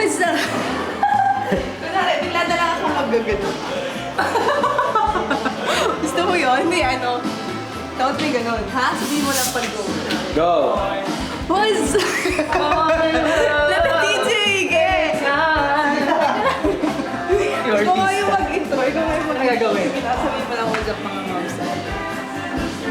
What's up? Kunwari, bigla na lang ako mag-gagano. Gusto mo yun? May ano? Dapat may ganon. Ha? Sabihin mo lang pag-go. Go! What's up? Let the DJ get! Ikaw nga yung mag-intro. Ikaw nga yung mag-intro. Sabihin mo lang, what's up mga moms.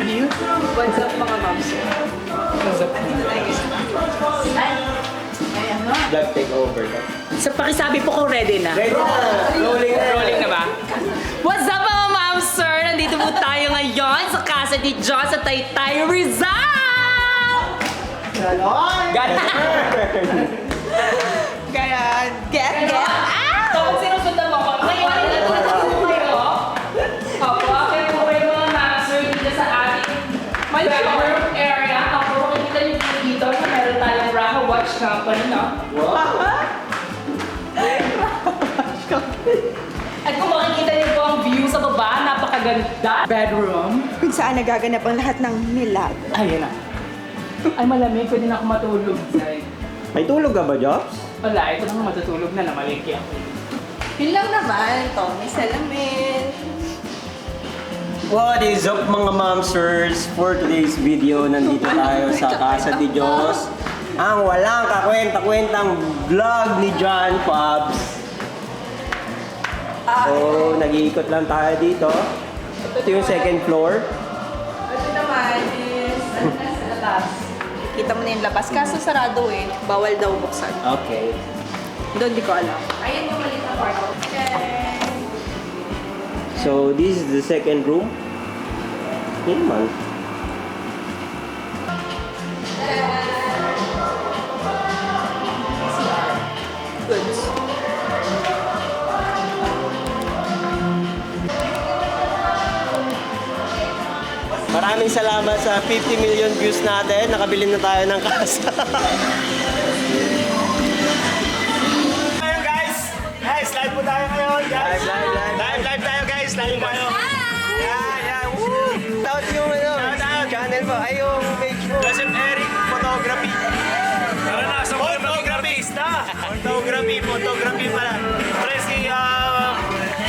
Ano yun? What's up mga moms. What's up? Andito tayo guys. Ayan na. Vlog take over. So, pakisabi po kung ready na. Ready na! Rolling na ba? What's up mga ma'am, sir? Nandito po tayo ngayon sa Casa de Dios sa Taytay, Rizal! Ganon! Ganyan. Get! So, kung sinusundan mo ko, ngayon, natutulog po kayo. Opo, kaya po kayo mga ma'am, sir, dito sa ating bedroom area. Opo, makikita niyo dito na meron tayong Raha Watch Company, no? At kung makikita niyo po ang view sa baba, napakaganda. Bedroom. Kung saan nagaganap ang lahat ng milagro. Ayun na. Ay, malamig. Pwede na ako matulog. May tulog ka ba, Jobs? Wala, ito naman matutulog na. Namaliki ako. Yun lang naman. Ito, may salamin. What is up mga momsters? For today's video, nandito tayo sa Casa de Dios. Ang walang kakwenta-kwentang vlog ni John Fabs. So, nag-iikot lang tayo dito. Ito yung second floor. Ito naman is, ano na sa labas? Kita mo na yung labas. Kaso sarado eh. Bawal daw buksan. Okay. Doon di ko alam. Ayan yung maliit na kwarto. Okay. So, this is the second room. Yun man. Goods. Maraming salamat sa 50 million views natin. Nakabili na tayo ng kasa. Ayun guys! Guys, live po tayo ngayon guys! Live tayo guys! Live tayo! Yeah! Woo! Shout yung channel mo. Ay, yung page mo. Joseph Eric Photography! Tara na! Sa Photography pala! Tres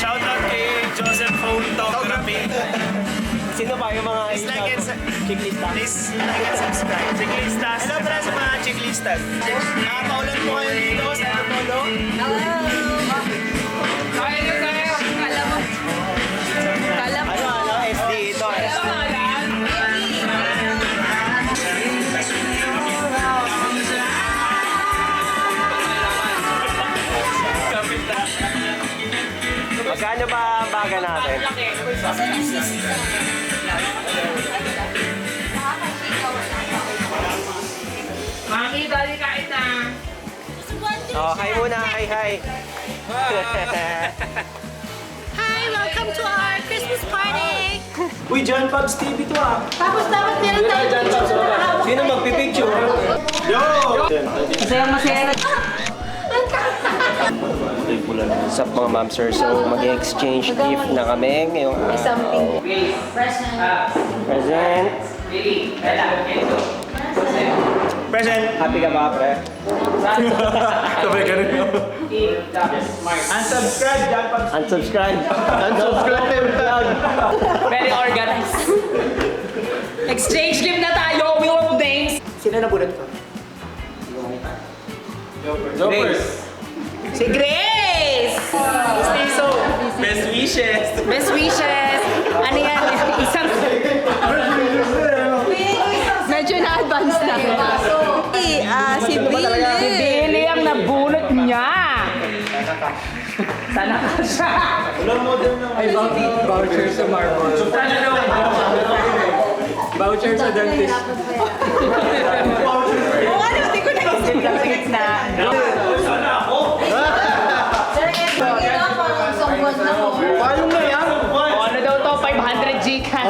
shout out kay Joseph Photography! Sino ba yung mga Please like and checklista? Please like and subscribe. Checklistas. Hello pala sa mga checklistas. Nakapaulan po kayo dito sa Apollo. Hello! Kaya nyo tayo. Kala mo. Kala mo. Ano, SD ito. Magkano ba ang baga natin? Makikita rin kahit na. Oh, hi muna. Hi. Hi, welcome to our Christmas party! Uy, John Fabs TV to ah. Tapos dapat meron tayo picture na hawak. Sino magpipicture? Yo! Masaya na. What's up mga mamsers? So mag-exchange gift na kami ngayong Something. present. Present! Happy ka ba, pre? Sabay ganun yun. Unsubscribe, John Fabs. Unsubscribe. Unsubscribe vlog. Very organized. Exchange gift na tayo. We want names. Sino na bunot ko? Jopers. Si Grace! Stiso. Best wishes. Best wishes. Ano yan? Isang... Medyo na-advance na. Si Billy. Si Billy ang nabunot niya. Sana ka siya. Walang model ng Voucher sa Marble. Voucher sa dentist. Oo, ano? Hindi ko naisip lang sa gitna. Sana ako? Paano na yan? Ano daw to? 500 Gcash.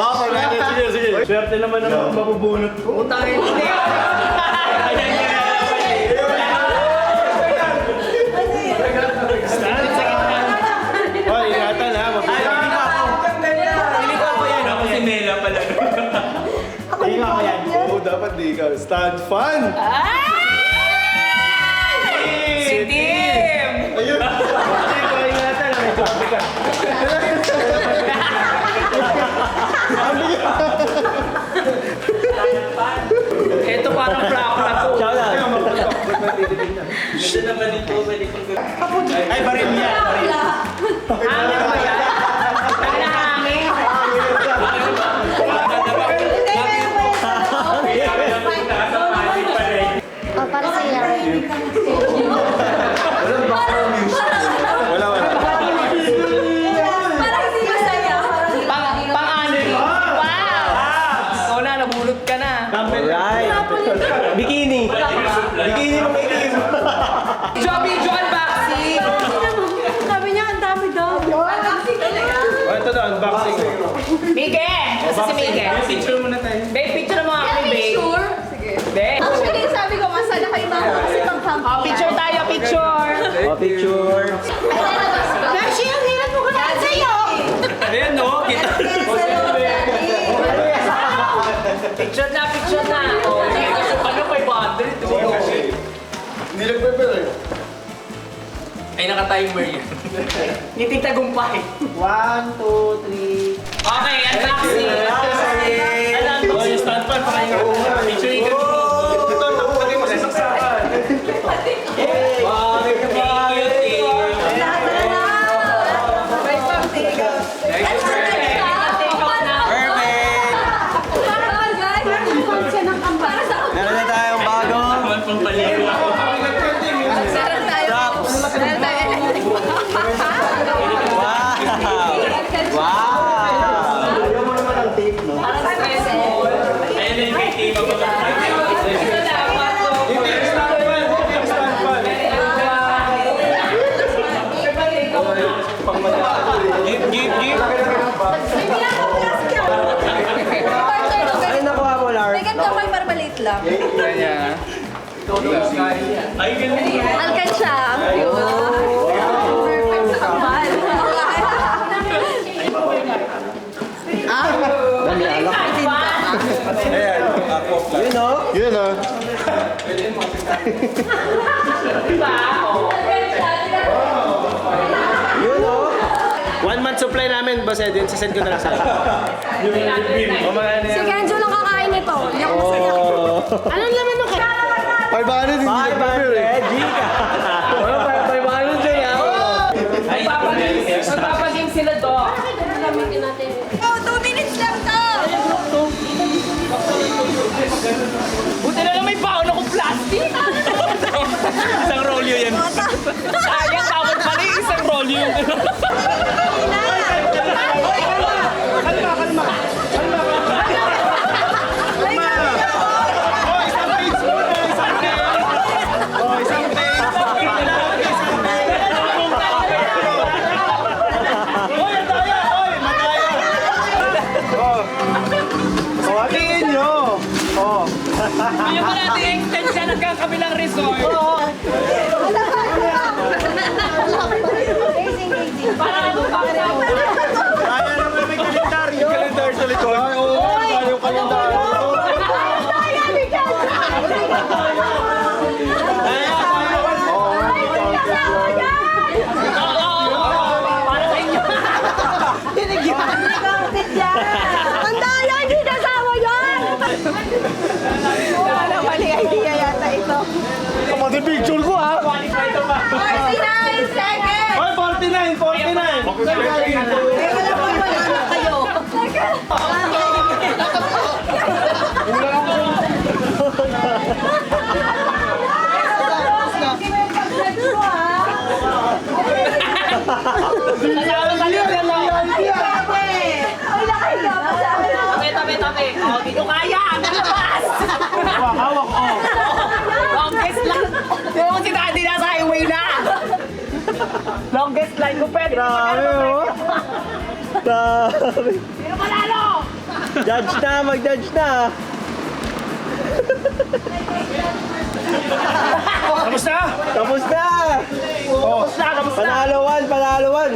Sige. Swerte naman ang mabubunot ko. Utangin. Hoy, ingatan ha. Pili ko ako yan. Ako si Mela pala. Tingnan ko yan. Oo, dapat di ikaw. Stand fan! Si Dear! Ay, baril yan. Hangin ba yan? Ang nahangin. Oh, para sa iyo. Wala. Parang hindi masaya. Pang-anim. Wow! Na, nabulot ka na. Alright. Bikini. Bikini mo itim. Joby, John, Baxi. Sabi niya, ang dami daw. Unboxing talaga. Ito daw, unboxing. Mige! Asa si Mige? Picture muna tayo. Babe, picture na mga kami, babe. Sure? Sige. Babe. Actually, sabi ko, masaya kayo mga kasi pang-camping. Oh, picture tayo, picture. Oh, picture. Beshi, ang hirap mo ka na sa'yo. Ayan, no? Kita. Picture na, picture na. Oh, ano 500? Hindi nagpe-pero eh. Ay, naka-timer yan. Ngiti tagumpay. 1, 2, 3. Okay, unboxing. Alam mo, Oh, yung stand fan, parang yung picture yung lagay mo sa saksakan. May something. Parang guys, para sa Meron na tayong bago. Meron tayo. Meron tayo. Wow! Wow! Ayaw mo naman ang tape, no? Parang stress. Ayun na yung may tape. Yung stand fan, yung stand fan. Give. Ay, nakuha mo, Lar. Second ko may para maliit lang. Ay, ganun. Alkan siya. Perfect sa kamal. Yun, oh. Yun, ah. Yun, oh. 1 month supply namin, boss Edwin. Sasend ko na lang sa'yo. O, mga ano Si yan. Kenjo lang kakain nito. Hindi ako masaya. Anong laman ng kaya? Ay, bakit hindi Bye, bye, Gika. Magpapaging sila to. Gamitin natin. Oh, 2 minutes lang to. Buti na lang may baon akong plastic. Isang rolyo yan. Sayang, tawad pala yung isang rolyo. Hawatiin nyo. Oh. Ayaw pa natin extend siya hanggang kabilang resort. Para ano pa Kaya naman may kalendaryo. Kalendar sa likod. Ay, oo. Yung kalendaryo. para sa inyo. Ang daya, hindi nasawa yan! Wala mali idea yata ito. Pati picture ko, ha? 49 seconds. Ay, 49. Wala po wala kayo. Tabi. Oh, di ko kaya. Nalabas. Hawak, oh. Longest line. Yung si Daddy nasa highway na. Longest line ko pwede. Grabe, oh. Grabe. Sino panalo? Judge na, mag-judge na. Tapos na? Tapos na. Oh. Panalawan.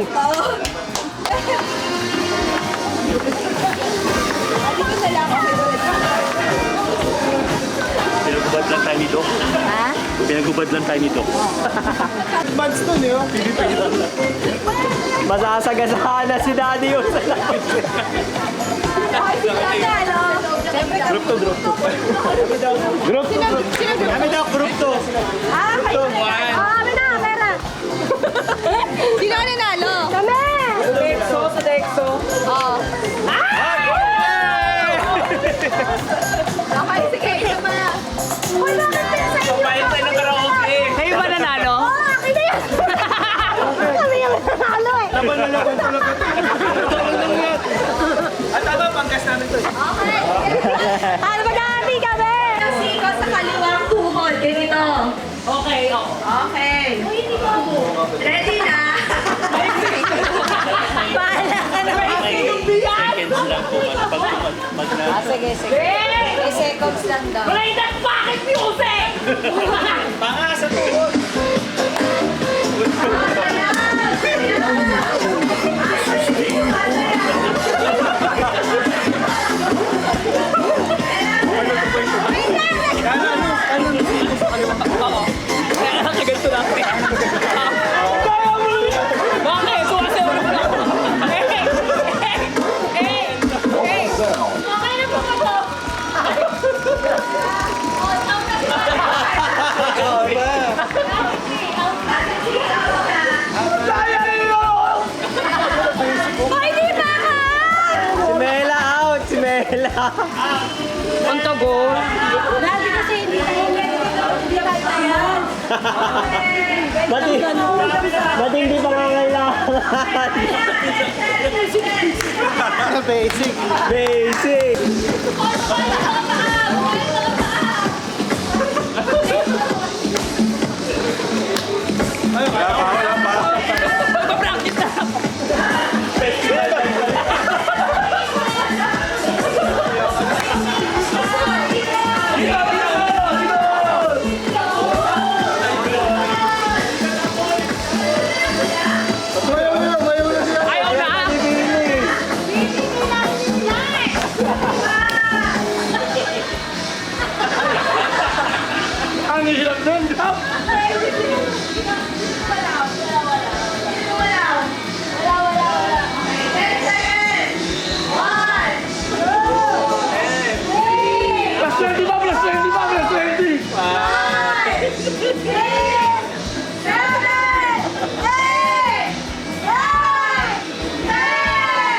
Pinagubad lang tayo nito. Ha? Pinagubad lang tayo nito. Advance nun, eh. Pilipinas. Masasagasaan na si Daddy yun sa lapit. Group to. Kami daw, group to. Ah, kayo. Ah, kami na, pera. Sino ang nanalo? Kami! Sa Dexo. Oo. Okay, sige. Sama. Wala ka pala sa inyo. Papayin tayo ng karaoke. Kayo ba nanalo? Oo, akin na yan. Kami yung nanalo eh. Laban na laban talaga. At tama, panggas namin to. Okay. Ano ba dami kami? Siko sa kaliwang tuhod. Ganito. Okay, oh. Okay. Ready na? Bahala ka na. Seconds lang po. Sige, sige. 3 seconds lang daw. Play that fucking music! Panga sa tuhod. Ganito lang. Bakit? Sumasayaw na pala ako. Okay na po ako. Hoy, di ba ka? Si Mela out! Si Mela! Ang tagol. Dati kasi hindi tayo hindi kaya yan. Ba't hindi pa kailangan? Basic! Basic! Magpa-practice na. Ayaw na. Ang hirap nun. Plus 20 pa, plus 20 pa, plus 20.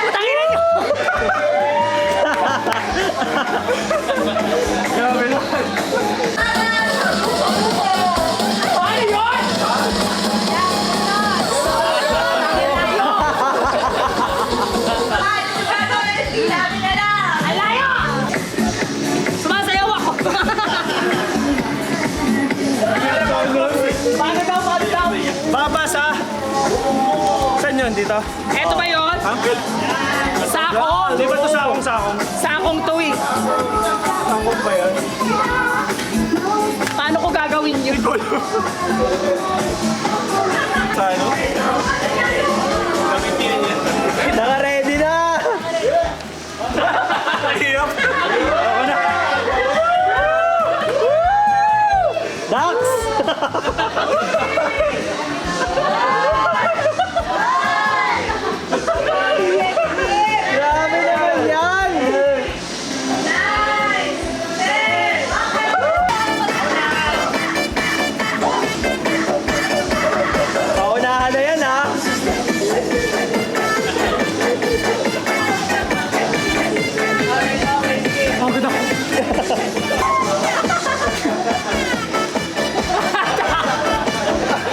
Putangin niyo. Grabe na. Ano yun? Alayo! Sumasayaw ako. Paano daw? Paano daw? Babas ah. Saan yun? Dito? Eto ba yun? Sako. Di ba ito sakong-sakong? Sakong to eh. Sakong ba yan? Paano ko gagawin yun? Sa ano? Namitin yan. Naka-ready na! Hirap. Ako na. Dax! Grabe naman yan! Paunahan na yan ha!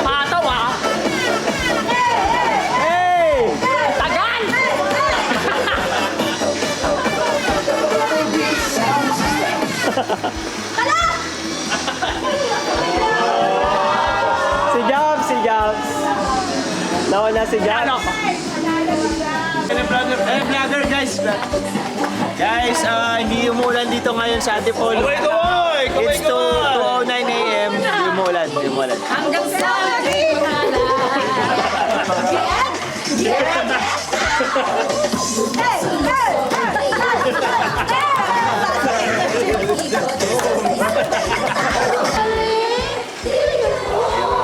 Pataw ah. Hey! Tagal! Si Jobs, si Jobs. Nauna si Jobs. Ano? Vlogger guys. Guys, hindi umulan dito ngayon sa Antipolo. It's 2:09 a.m. Hindi umulan, hindi umulan. Hanggang sa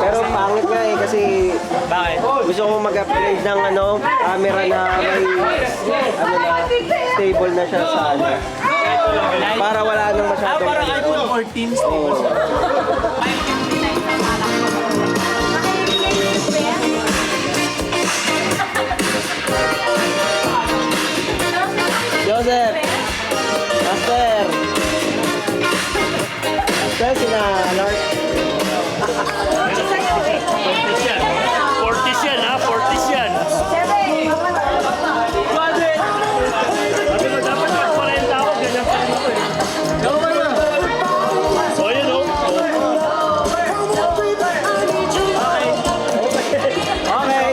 Pero pangit nga eh kasi Bakit? gusto ko mag-upgrade ng camera na may stable na siya sa ano. Para wala nang masyadong Parang iPhone 14 stable.